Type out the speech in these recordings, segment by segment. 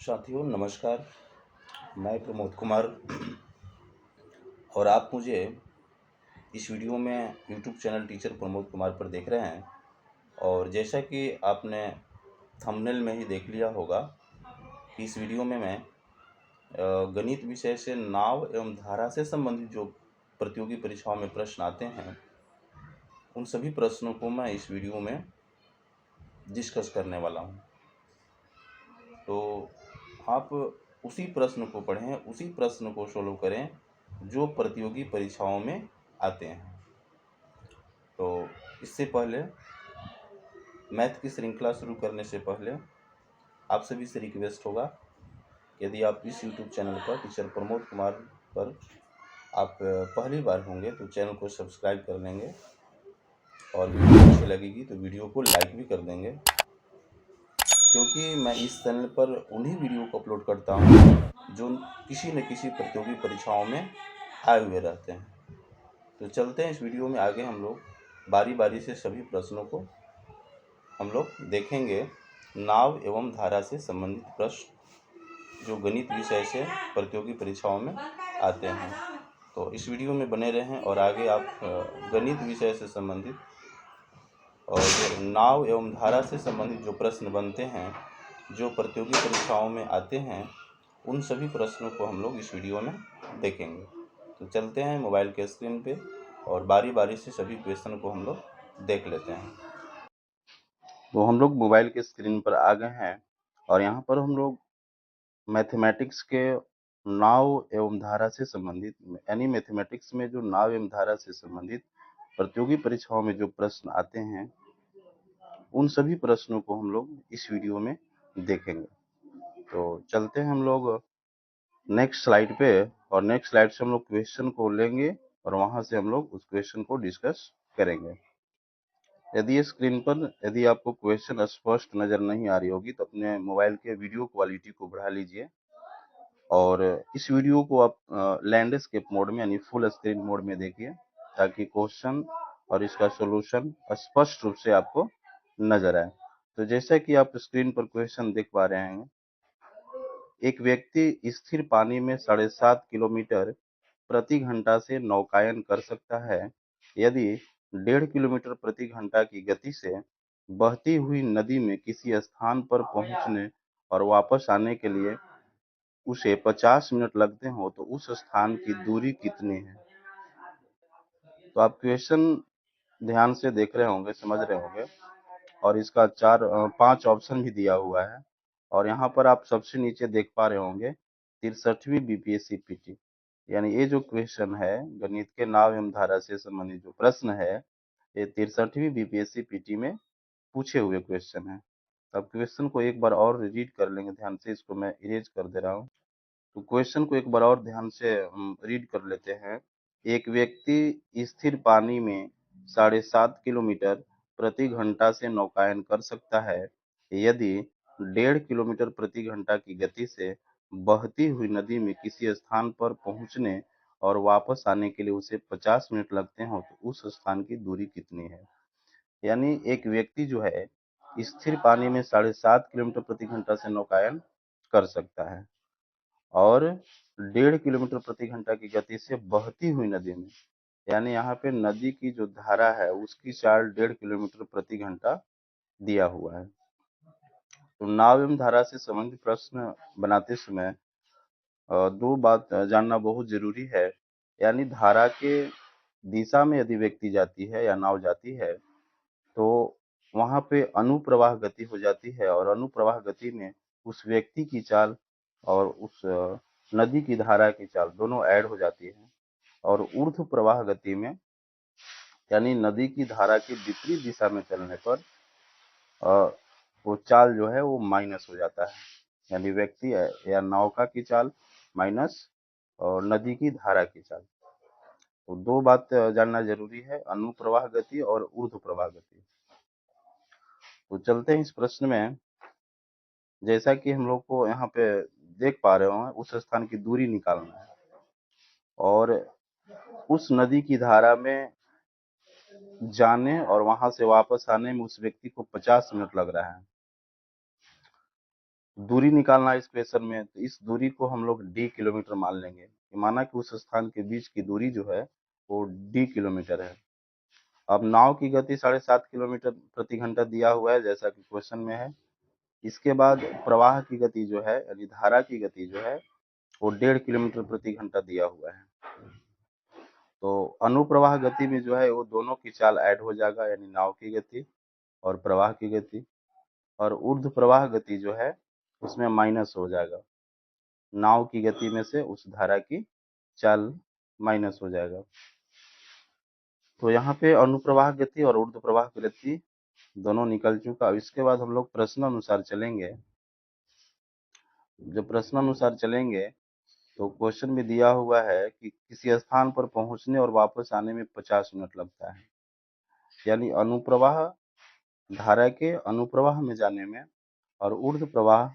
साथियों नमस्कार। मैं प्रमोद कुमार और आप मुझे इस वीडियो में YouTube channel teacher Pramod Kumar पर देख रहे हैं। और जैसा कि आपने थंबनेल में ही देख लिया होगा कि इस वीडियो में मैं गणित विषय से नाव एवं धारा से संबंधित जो प्रतियोगी परीक्षाओं में प्रश्न आते हैं उन सभी प्रश्नों को मैं इस वीडियो में डिस्कस करने वाला हूं। तो आप उसी प्रश्न को पढ़ें, उसी प्रश्न को सोल्व करें जो प्रतियोगी परीक्षाओं में आते हैं। तो इससे पहले मैथ की श्रृंखला शुरू करने से पहले आप सभी से रिक्वेस्ट होगा, यदि आप इस यूट्यूब चैनल पर टीचर प्रमोद कुमार पर आप पहली बार होंगे तो चैनल को सब्सक्राइब कर लेंगे और वीडियो अच्छी लगेगी तो वीडियो को लाइक भी कर देंगे, क्योंकि मैं इस चैनल पर उन्हीं वीडियो को अपलोड करता हूँ जो किसी न किसी प्रतियोगी परीक्षाओं में आए हुए रहते हैं। तो चलते हैं इस वीडियो में आगे। हम लोग बारी बारी से सभी प्रश्नों को हम लोग देखेंगे। नाव एवं धारा से संबंधित प्रश्न जो गणित विषय से प्रतियोगी परीक्षाओं में आते हैं, तो इस वीडियो में बने रहें और आगे आप गणित विषय से संबंधित और जो नाव एवं धारा से संबंधित जो प्रश्न बनते हैं जो प्रतियोगी परीक्षाओं में आते हैं उन सभी प्रश्नों को हम लोग इस वीडियो में देखेंगे। तो चलते हैं मोबाइल के स्क्रीन पे और बारी बारी से सभी क्वेश्चन को हम लोग देख लेते हैं। तो हम लोग मोबाइल के स्क्रीन पर आ गए हैं और यहाँ पर हम लोग मैथमेटिक्स के नाव एवं धारा से संबंधित यानी मैथमेटिक्स में जो नाव एवं धारा से संबंधित प्रतियोगी परीक्षाओं में जो प्रश्न आते हैं उन सभी प्रश्नों को हम लोग इस वीडियो में देखेंगे। तो चलते हैं हम लोग नेक्स्ट स्लाइड पे और नेक्स्ट स्लाइड से हम लोग क्वेश्चन को लेंगे और वहां से हम लोग उस क्वेश्चन को डिस्कस करेंगे। यदि स्क्रीन पर यदि आपको क्वेश्चन स्पष्ट नजर नहीं आ रही होगी तो अपने मोबाइल के वीडियो क्वालिटी को बढ़ा लीजिए और इस वीडियो को आप लैंडस्केप मोड में यानी फुल स्क्रीन मोड में देखिए ताकि क्वेश्चन और इसका सॉल्यूशन स्पष्ट रूप से आपको नजर आए। तो जैसा कि आप स्क्रीन पर क्वेश्चन देख पा रहे हैं, एक व्यक्ति स्थिर पानी में 7.5 किलोमीटर प्रति घंटा से नौकायन कर सकता है यदि 1.5 किलोमीटर प्रति घंटा की गति से बहती हुई नदी में किसी स्थान पर पहुंचने और वापस आने के लिए उसे 50 मिनट लगते हो तो उस स्थान की दूरी कितनी है। तो आप क्वेश्चन ध्यान से देख रहे होंगे, समझ रहे होंगे और इसका 5 ऑप्शन भी दिया हुआ है और यहाँ पर आप सबसे नीचे देख पा रहे होंगे 63वीं बीपीएससी पीटी, यानी ये जो क्वेश्चन है गणित के नाव एवं धारा से संबंधित जो प्रश्न है ये 63वीं बीपीएससी पीटी में पूछे हुए क्वेश्चन है। अब क्वेश्चन को एक बार और रीड कर लेंगे ध्यान से, इसको मैं इरेज कर दे रहा हूँ। तो क्वेश्चन को एक बार और ध्यान से रीड कर लेते हैं। एक व्यक्ति स्थिर पानी में 7.5 किलोमीटर प्रति घंटा से नौकायन कर सकता है यदि 1.5 किलोमीटर प्रति घंटा की गति से बहती हुई नदी में किसी स्थान पर पहुंचने और वापस आने के लिए उसे 50 मिनट लगते हो तो उस स्थान की दूरी कितनी है। यानी एक व्यक्ति जो है स्थिर पानी में 7.5 किलोमीटर प्रति घंटा से नौकायन कर सकता है और 1.5 किलोमीटर प्रति घंटा की गति से बहती हुई नदी में, यानी यहाँ पे नदी की जो धारा है उसकी चाल 1.5 किलोमीटर प्रति घंटा दिया हुआ है। तो नाव एवं धारा से संबंधित प्रश्न बनाते समय दो बात जानना बहुत जरूरी है, यानी धारा के दिशा में यदि व्यक्ति जाती है या नाव जाती है तो वहां पे अनुप्रवाह गति हो जाती है और अनुप्रवाह गति में उस व्यक्ति की चाल और उस नदी की धारा की चाल दोनों ऐड हो जाती है और ऊर्ध्व प्रवाह गति में यानी नदी की धारा की विपरीत दिशा में चलने पर वो चाल जो है वो माइनस हो जाता है, यानी व्यक्ति या नौका की चाल माइनस और नदी की धारा की चाल। तो दो बात जानना जरूरी है, अनुप्रवाह गति और ऊर्ध्व प्रवाह गति। तो चलते हैं इस प्रश्न में। जैसा कि हम लोग को यहाँ पे देख पा रहे हो उस स्थान की दूरी निकालना है और उस नदी की धारा में जाने और वहां से वापस आने में उस व्यक्ति को 50 मिनट लग रहा है। दूरी निकालना है इस क्वेश्चन में, तो इस दूरी को हम लोग डी किलोमीटर मान लेंगे। माना कि उस स्थान के बीच की दूरी जो है वो डी किलोमीटर है। अब नाव की गति 7.5 किलोमीटर प्रति घंटा दिया हुआ है जैसा कि क्वेश्चन में है। इसके बाद प्रवाह की गति जो है यानी धारा की गति जो है वो 1.5 किलोमीटर प्रति घंटा दिया हुआ है। तो अनुप्रवाह गति में जो है वो दोनों की चाल ऐड हो जाएगा, यानी नाव की गति और प्रवाह की गति, और ऊर्ध्व प्रवाह गति जो है उसमें माइनस हो जाएगा। नाव की गति में से उस धारा की चाल माइनस हो जाएगा। तो यहाँ पे अनुप्रवाह गति और ऊर्ध्व प्रवाह गति दोनों निकल चुका। इसके बाद हम लोग प्रश्न अनुसार चलेंगे। जब प्रश्न अनुसार चलेंगे तो क्वेश्चन में दिया हुआ है कि किसी स्थान पर पहुंचने और वापस आने में 50 मिनट लगता है, यानी अनुप्रवाह धारा के अनुप्रवाह में जाने में और ऊर्ध्व प्रवाह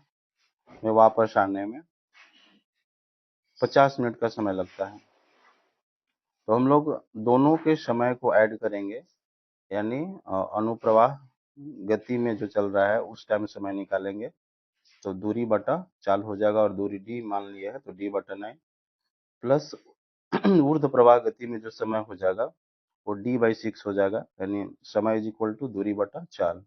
में वापस आने में 50 मिनट का समय लगता है। तो हम लोग दोनों के समय को ऐड करेंगे, यानी अनुप्रवाह गति में जो चल रहा है उस टाइम समय निकालेंगे, तो दूरी बटा चाल हो जाएगा, और दूरी डी मान लिया है तो डी बटा 9 प्लस ऊर्ध्व प्रवाह गति में जो समय हो जाएगा वो d/6 हो जाएगा, यानी समय इज इक्वल टू दूरी बटा चाल।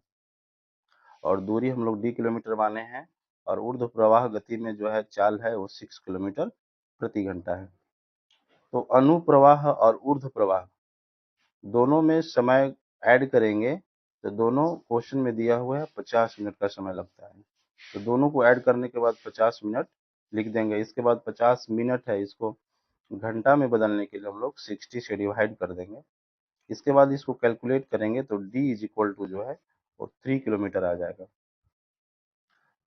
और दूरी हम लोग डी किलोमीटर माने हैं, और ऊर्ध्व प्रवाह गति में जो है चाल है वो 6 किलोमीटर प्रति घंटा है। तो अनुप्रवाह और ऊर्ध्व प्रवाह दोनों में समय ऐड करेंगे तो दोनों क्वेश्चन में दिया हुआ है 50 मिनट का समय लगता है। तो दोनों को ऐड करने के बाद 50 मिनट लिख देंगे। इसके बाद 50 मिनट है, इसको घंटा में बदलने के लिए हम लोग 60 से डिवाइड कर देंगे। इसके बाद इसको कैलकुलेट करेंगे तो d इज इक्वल टू जो है वो 3 किलोमीटर आ जाएगा।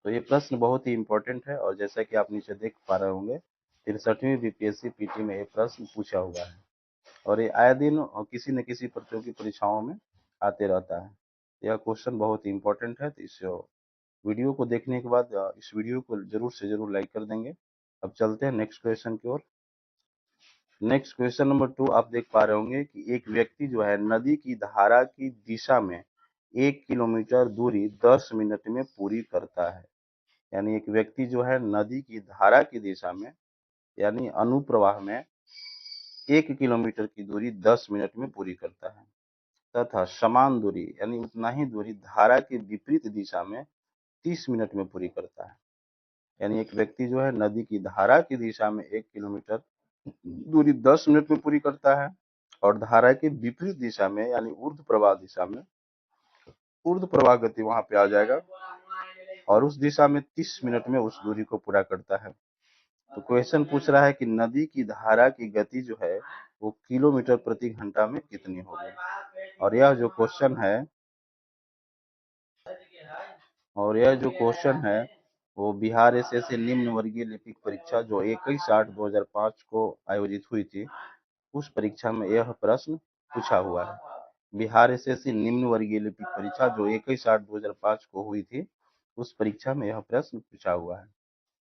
तो ये प्रश्न बहुत ही इंपॉर्टेंट है, और जैसा कि आप नीचे देख पा रहे होंगे 63वीं बीपीएससी पीटी में ये प्रश्न पूछा हुआ है, और ये आए दिन किसी न किसी प्रतियोगी परीक्षाओं में आते रहता है। यह क्वेश्चन बहुत ही इंपॉर्टेंट है। तो इस वीडियो को देखने के बाद इस वीडियो को जरूर से जरूर लाइक कर देंगे। अब चलते हैं नेक्स्ट क्वेश्चन की ओर। नेक्स्ट क्वेश्चन नंबर 2 आप देख पा रहे होंगे कि एक व्यक्ति जो है नदी की धारा की दिशा में 1 किलोमीटर दूरी 10 मिनट में पूरी करता है। यानी एक व्यक्ति जो है नदी की धारा की दिशा में यानी अनुप्रवाह में 1 किलोमीटर की दूरी 10 मिनट में पूरी करता है, तथा समान दूरी यानी उतना ही दूरी धारा के विपरीत दिशा में 30 मिनट में पूरी करता है। यानी एक व्यक्ति जो है नदी की धारा की दिशा में 1 किलोमीटर दूरी 10 मिनट में पूरी करता है, और धारा के विपरीत दिशा में यानी ऊर्ध्व प्रवाह दिशा में ऊर्ध्व प्रवाह गति वहां पे आ जाएगा, और उस दिशा में 30 मिनट में उस दूरी को पूरा करता है। तो क्वेश्चन पूछ रहा है कि नदी की धारा की गति जो है वो किलोमीटर प्रति घंटा में कितनी होगी। और यह जो क्वेश्चन है वो बिहार एसएससी निम्न वर्गीय लिपिक परीक्षा जो 21/8/2005 को आयोजित हुई थी, उस परीक्षा में यह प्रश्न पूछा हुआ है। बिहार एसएससी निम्न वर्गीय लिपिक परीक्षा जो 21/8/2005 को हुई थी, उस परीक्षा में यह प्रश्न पूछा हुआ है।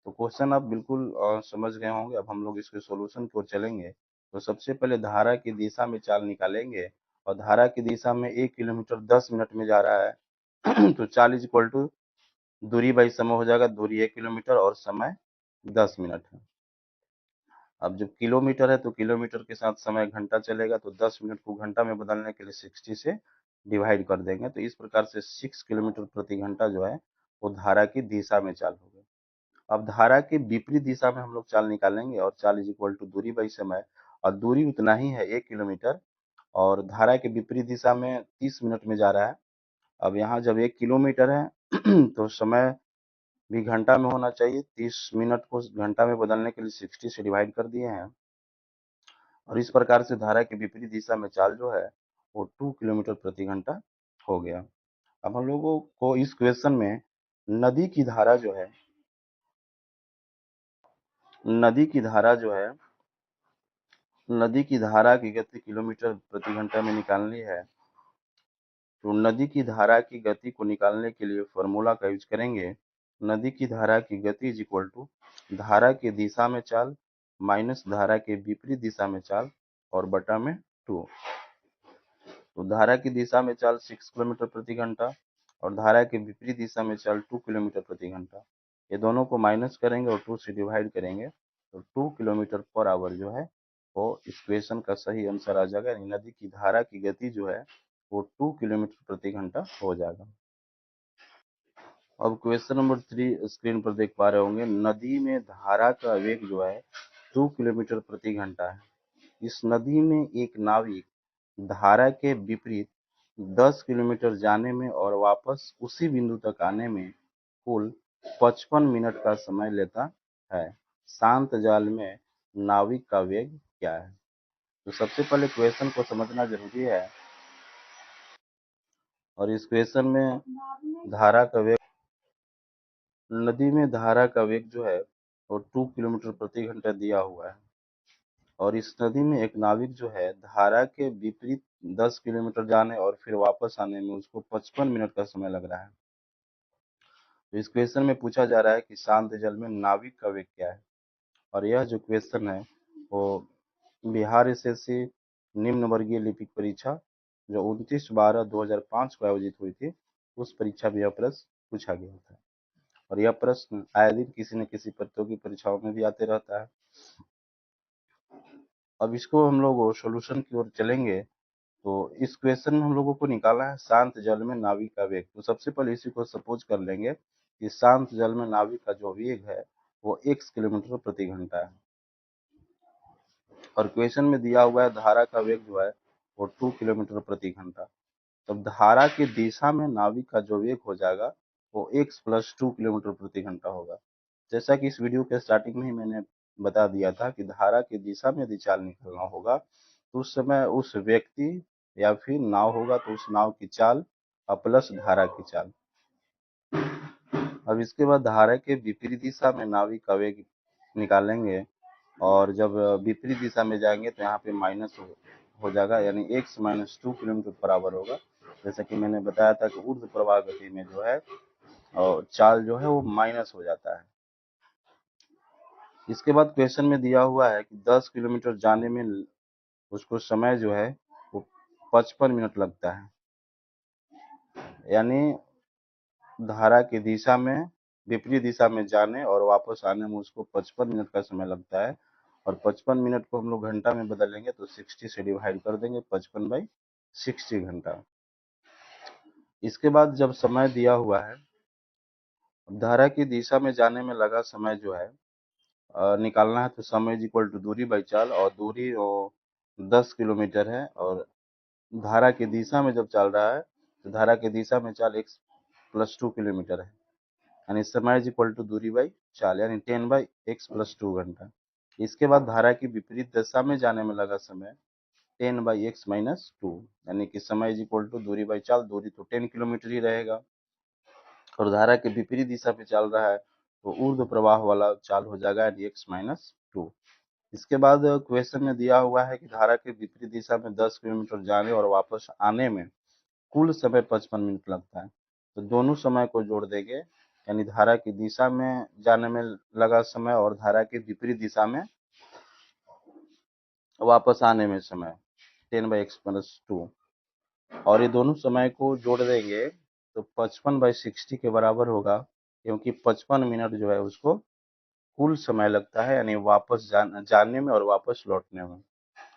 तो क्वेश्चन आप बिल्कुल समझ गए होंगे। अब हम लोग इसके सॉल्यूशन की ओर चलेंगे। तो सबसे पहले धारा की दिशा में चाल निकालेंगे, और धारा की दिशा में 1 किलोमीटर 10 मिनट में जा रहा है तो चाल इज इक्वल टू दूरी बाई समय हो जाएगा। दूरी 1 किलोमीटर और समय 10 मिनट है। अब जब किलोमीटर है तो किलोमीटर के साथ समय घंटा चलेगा, तो 10 मिनट को घंटा में बदलने के लिए 60 से डिवाइड कर देंगे। तो इस प्रकार से 6 किलोमीटर प्रति घंटा जो है वो धारा की दिशा में चाल होगी। अब धारा के विपरीत दिशा में हम लोग चाल निकालेंगे, और चाल इज इक्वल टू दूरी बाई समय, और दूरी उतना ही है 1 किलोमीटर, और धारा के विपरीत दिशा में 30 मिनट में जा रहा है। अब यहाँ जब 1 किलोमीटर है तो समय भी घंटा में होना चाहिए। 30 मिनट को घंटा में बदलने के लिए 60 से डिवाइड कर दिए हैं, और इस प्रकार से धारा के विपरीत दिशा में चाल जो है वो 2 किलोमीटर प्रति घंटा हो गया। अब हम लोगों को इस क्वेश्चन में नदी की धारा जो है नदी की धारा जो है नदी की धारा की गति किलोमीटर प्रति घंटा में निकालनी है। तो नदी की धारा की गति को निकालने के लिए फॉर्मूला का यूज करेंगे। नदी की धारा की गति इज इक्वल टू धारा की दिशा में चाल माइनस धारा के विपरीत दिशा में चाल और बटा में 2। तो धारा की दिशा में चाल 6 किलोमीटर प्रति घंटा और धारा के विपरीत दिशा में चाल 2 किलोमीटर प्रति घंटा। ये दोनों को माइनस करेंगे और 2 से डिवाइड करेंगे तो 2 किलोमीटर पर आवर जो है वो इस क्वेश्चन का सही आंसर आ जाएगा। यानी नदी की धारा की गति जो है वो 2 किलोमीटर प्रति घंटा हो जाएगा। अब क्वेश्चन नंबर 3 स्क्रीन पर देख पा रहे होंगे। नदी में धारा का वेग जो है 2 किलोमीटर प्रति घंटा है। इस नदी में एक नाविक धारा के विपरीत 10 किलोमीटर जाने में और वापस उसी बिंदु तक आने में कुल 55 मिनट का समय लेता है। शांत जल में नाविक का वेग क्या है? तो सबसे पहले क्वेश्चन को समझना जरूरी है। और इस क्वेश्चन में धारा का वेग, नदी में धारा का वेग जो है वो 2 किलोमीटर प्रति घंटा दिया हुआ है और इस नदी में एक नाविक जो है धारा के विपरीत 10 किलोमीटर जाने और फिर वापस आने में उसको 55 मिनट का समय लग रहा है। तो इस क्वेश्चन में पूछा जा रहा है कि शांत जल में नाविक का वेग क्या है। और यह जो क्वेश्चन है वो बिहार एसएससी निम्न वर्गीय लिपिक परीक्षा जो 29/12/2005 को आयोजित हुई थी उस परीक्षा में यह प्रश्न पूछा गया था। और यह प्रश्न आए दिन किसी न किसी प्रतियोगी परीक्षाओं में भी आते रहता है। अब इसको हम लोग सॉल्यूशन की ओर चलेंगे। तो इस क्वेश्चन में हम लोगों को निकालना है शांत जल में नाविक का वेग। तो सबसे पहले इसी को सपोज कर लेंगे कि शांत जल में नाविक का जो वेग है वो x किलोमीटर प्रति घंटा है और क्वेश्चन में दिया हुआ है धारा का वेग जो है वो 2 किलोमीटर प्रति घंटा। तब धारा की दिशा में नाविक का जो वेग हो जाएगा वो x प्लस 2 किलोमीटर प्रति घंटा होगा। जैसा कि इस वीडियो के स्टार्टिंग में ही मैंने बता दिया था कि धारा की दिशा में यदि चाल निकलना होगा तो उस समय उस व्यक्ति या फिर नाव होगा तो उस नाव की चाल और प्लस धारा की चाल। अब इसके बाद धारा के विपरीत दिशा में नाविक का वेग निकालेंगे और जब विपरीत दिशा में जाएंगे तो यहाँ पे माइनस हो जाएगा यानी x minus 2 kilometre per our होगा। जैसा कि मैंने बताया था कि ऊर्ध्व प्रवाह गति में जो है और चाल जो है वो माइनस हो जाता है। इसके बाद क्वेश्चन में दिया हुआ है कि 10 किलोमीटर जाने में उसको समय जो है वो 55 मिनट लगता है। यानी धारा की दिशा में विपरीत दिशा में जाने और वापस आने में उसको 55 मिनट का समय लगता है और 55 मिनट को हम लोग घंटा में बदलेंगे तो 60 से डिवाइड कर देंगे 55/60 घंटा। इसके बाद जब समय दिया हुआ है धारा की दिशा में जाने में लगा समय जो है निकालना है तो समय इज इक्वल टू दूरी बाई चाल और दूरी 10 किलोमीटर है और धारा की दिशा में जब चल रहा है तो धारा की दिशा में चाल x प्लस 2 किलोमीटर है यानी समय इज इक्वल टू दूरी बाई चाल यानी 10/x प्लस 2 घंटा। इसके बाद धारा की विपरीत दिशा में जाने में लगा समय 10/x माइनस 2 यानी कि समय इज इक्वल टू दूरी बाई चाल, दूरी तो 10 किलोमीटर ही रहेगा और धारा के विपरीत दिशा पे चल रहा है तो ऊर्ध्व प्रवाह वाला चाल हो जाएगा यानी x माइनस 2। इसके बाद क्वेश्चन में दिया हुआ है कि धारा के विपरीत दिशा में 10 किलोमीटर जाने और वापस आने में कुल समय 55 मिनट लगता है। तो दोनों समय को जोड़ देंगे यानी धारा की दिशा में जाने में लगा समय और धारा के विपरीत दिशा में वापस आने में समय 10/x प्लस 2 और ये दोनों समय को जोड़ देंगे तो 55/60 के बराबर होगा क्योंकि 55 मिनट जो है उसको कुल समय लगता है यानी वापस जाने में और वापस लौटने में।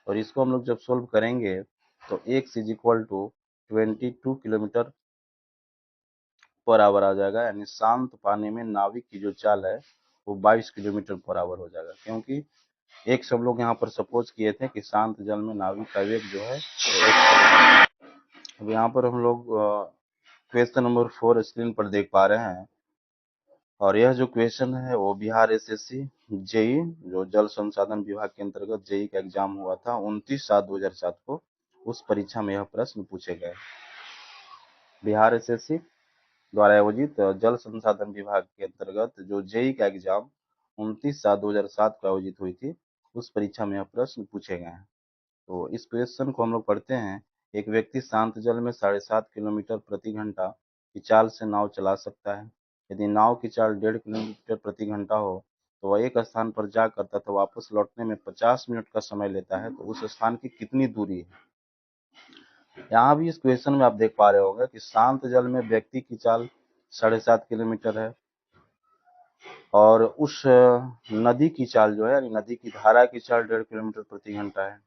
और इसको हम लोग जब सोल्व करेंगे तो x is equal to 22 kilometre per hour आ जाएगा यानी शांत पानी में नाविक की जो चाल है वो 22 किलोमीटर पर आवर हो जाएगा क्योंकि एक सब लोग यहाँ पर सपोज किए थे कि शांत जल में नाविक का वेग जो है अब यहाँ पर हम लोग क्वेश्चन नंबर 4 स्क्रीन पर देख पा रहे हैं और यह जो क्वेश्चन है वो बिहार एसएससी जेई जो जल संसाधन विभाग के अंतर्गत जेई का एग्जाम हुआ था 29/7/2007 को उस परीक्षा में यह प्रश्न पूछे गए। बिहार एसएससी द्वारा आयोजित जल संसाधन विभाग के अंतर्गत जो जेई का एग्जाम 29/7/2007 को आयोजित हुई थी उस परीक्षा में यह प्रश्न पूछे गए हैं। तो इस क्वेश्चन को हम लोग पढ़ते हैं। एक व्यक्ति शांत जल में 7.5 किलोमीटर प्रति घंटा की चाल से नाव चला सकता है। यदि नाव की चाल 1.5 किलोमीटर प्रति घंटा हो तो वह एक स्थान पर जाकर तथा वापस लौटने में 50 मिनट का समय लेता है तो उस स्थान की कितनी दूरी है। यहाँ भी इस क्वेश्चन में आप देख पा रहे होंगे कि शांत जल में व्यक्ति की चाल 7.5 किलोमीटर है और उस नदी की चाल जो है, यानी नदी की धारा की चाल 1.5 किलोमीटर प्रति घंटा है।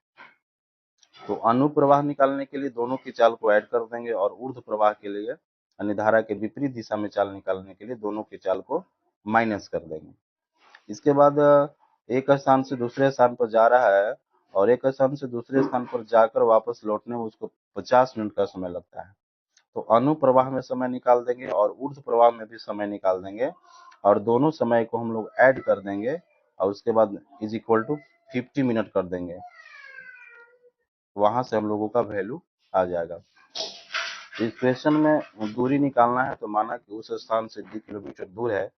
तो अनुप्रवाह निकालने के लिए दोनों की चाल को ऐड कर देंगे और ऊर्ध्व प्रवाह के लिए यानी धारा के विपरीत दिशा में चाल निकालने के लिए दोनों की चाल को माइनस कर देंगे। इसके बाद एक स्थान से दूसरे स्थान पर जा रहा है और एक स्थान से दूसरे स्थान पर जाकर वापस लौटने में उसको 50 मिनट का समय लगता है। तो अनुप्रवाह में समय निकाल देंगे और ऊर्ध्व प्रवाह में भी समय निकाल देंगे और दोनों समय को हम लोग ऐड कर देंगे और उसके बाद इज इक्वल टू 50 मिनट कर देंगे। वहां से हम लोगों का वैल्यू आ जाएगा। इस क्वेश्चन में दूरी निकालना है तो माना कि उस स्थान से 2 किलोमीटर दूर है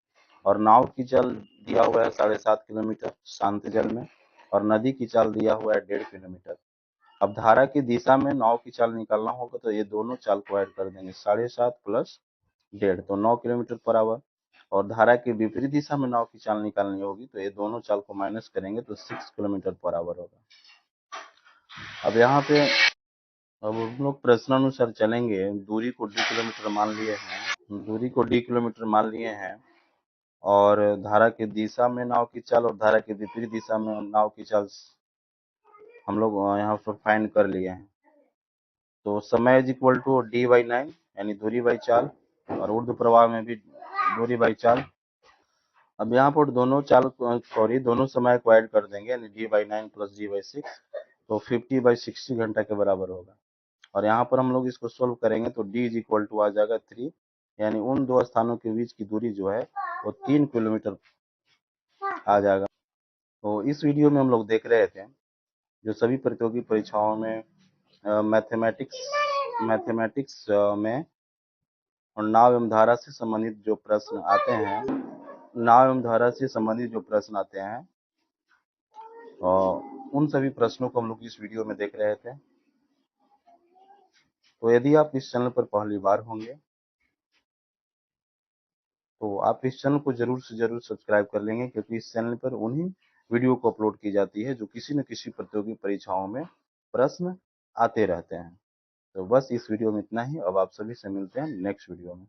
और नाव की चाल दिया हुआ है 7.5 किलोमीटर शांत जल में और नदी की चाल दिया हुआ है 1.5 किलोमीटर। अब धारा की दिशा में नाव की चाल निकालना होगा तो ये दोनों चाल को ऐड कर देंगे, 7.5 प्लस 1.5 तो 9 किलोमीटर पर आवर। और धारा की विपरीत दिशा में नाव की चाल निकालनी होगी तो ये दोनों चाल को माइनस करेंगे तो 6 किलोमीटर पर आवर होगा। अब यहाँ पे अब हम लोग प्रश्नानुसार चलेंगे। दूरी को d किलोमीटर मान लिए हैं, दूरी को d किलोमीटर मान लिए हैं और धारा की दिशा में नाव की चाल और धारा के विपरीत दिशा में नाव की चाल हम लोग यहाँ पर फाइंड कर लिए हैं। तो समय इज इक्वल टू d/9 यानी दूरी बाई चाल और ऊर्ध्व प्रवाह में भी दूरी बाई चाल। अब यहाँ पर दोनों चाल दोनों समय को ऐड कर देंगे यानी d/9 प्लस d/6 तो 50/60 घंटा के बराबर होगा। और यहाँ पर हम लोग इसको सोल्व करेंगे तो d इज इक्वल टू आ जाएगा 3 यानी उन दो स्थानों के बीच की दूरी जो है वो 3 किलोमीटर आ जाएगा। तो इस वीडियो में हम लोग देख रहे थे जो सभी प्रतियोगी परीक्षाओं में मैथमेटिक्स में और नाव एवं धारा से संबंधित जो प्रश्न आते हैं, नाव एवं धारा से संबंधित जो प्रश्न आते हैं उन सभी प्रश्नों को हम लोग इस वीडियो में देख रहे थे। तो यदि आप इस चैनल पर पहली बार होंगे तो आप इस चैनल को जरूर से जरूर सब्सक्राइब कर लेंगे क्योंकि इस चैनल पर उन्हीं वीडियो को अपलोड की जाती है जो किसी न किसी प्रतियोगी परीक्षाओं में प्रश्न आते रहते हैं। तो बस इस वीडियो में इतना ही। अब आप सभी से मिलते हैं नेक्स्ट वीडियो में।